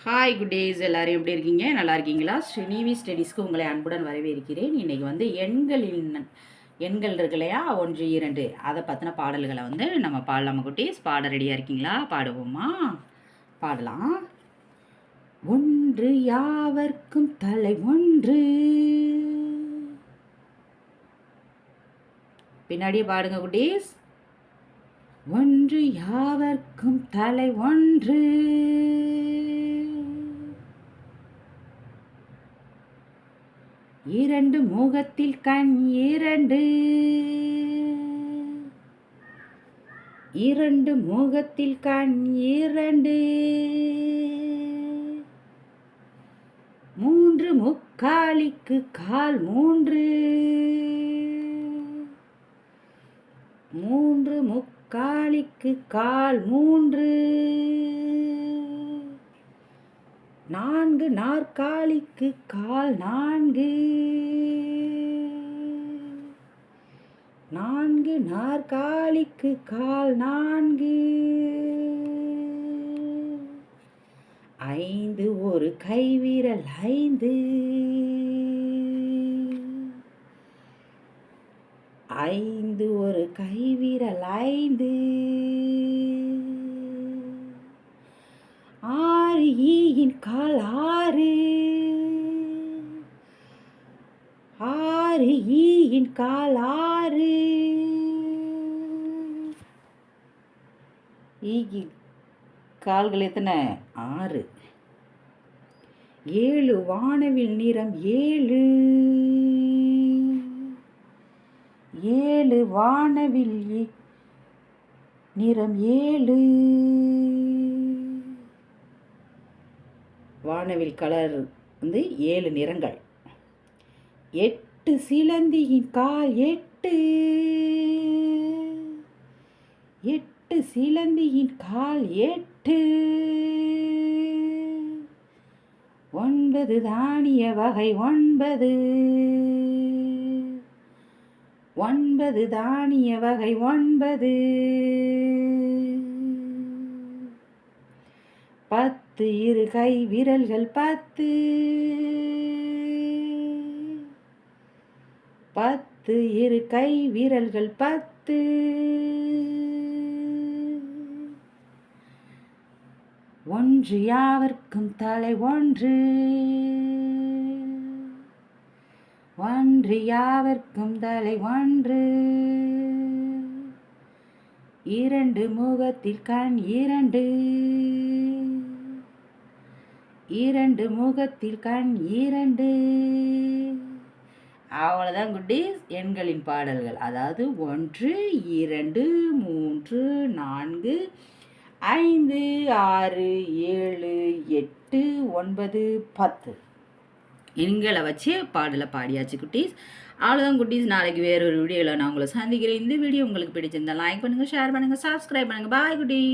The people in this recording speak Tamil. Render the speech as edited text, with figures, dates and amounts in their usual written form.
ஹாய் குட் டேஸ், எல்லாரும் எப்படி இருக்கீங்க? நல்லா இருக்கீங்களா? ஸ்ரீனிவி ஸ்டடீஸ்க்கு உங்களை அன்புடன் வரவேற்கிறேன். இன்னைக்கு வந்து எண்கள் இருக்கு இல்லையா, 1, 2 அதை பற்றின பாடல்களை வந்து நம்ம பாடலாமா குட்டீஸ்? பாட ரெடியாக இருக்கீங்களா? பாடுவோமா? பாடலாம். ஒன்று யாவர்க்கும் தலை ஒன்று. பின்னாடியே பாடுங்க குட்டீஸ். ஒன்று யாவர்க்கும் தலை ஒன்று. இரண்டு முகத்தில் கண் இரண்டு. இரண்டு முகத்தில் கண் இரண்டு. மூன்று முக்காலிக்கு கால் மூன்று. மூன்று முக்காலிக்கு கால் மூன்று. நான்கு நாற்காலிக்கு கால் நான்கு. நான்கு நாற்காலிக்கு கால் நான்கு. ஐந்து ஒரு கைவிரல் ஐந்து. ஐந்து ஒரு கைவிரல் ஐந்து. ஆறு ஈயின் கால் ஆறு. ஆறு ஈயின் கால் ஆறு. ஈக்கு கால்கள் எத்தனை? 6. ஏழு வானவில் நிறம் ஏழு. ஏழு வானவில் நிறம் ஏழு. வானவில் கலர் வந்து 7 நிறங்கள். 8 சிலந்தியின் கால் 8. 8 சிலந்தியின் கால் 8. 9 தானிய வகை 9. 9 தானிய வகை 9. 10 இரு கை விரல்கள் 10. 10 இரு கை விரல்கள் 10. ஒன்று யாவர்க்கும் தலை ஒன்று. ஒன்று யாவர்க்கும் தலை ஒன்று. இரண்டு முகத்தில் கண் இரண்டு. இரண்டு முகத்தில் கண் இரண்டு. அவ்வளோதான் குட்டீஸ், எண்களின் பாடல்கள். அதாவது 1, 2, 3, 4, 5, 6, 7, 8, 9, 10 எண்களை வச்சு பாடலை பாடியாச்சு குட்டீஸ். அவ்வளோதான் குட்டீஸ். நாளைக்கு வேறொரு வீடியோவில் நான் உங்களை சந்திக்கிறேன். இந்த வீடியோ உங்களுக்கு பிடிச்சிருந்தா லைக் பண்ணுங்கள், ஷேர் பண்ணுங்கள், சப்ஸ்கிரைப் பண்ணுங்கள். பாய் குட்டீஸ்.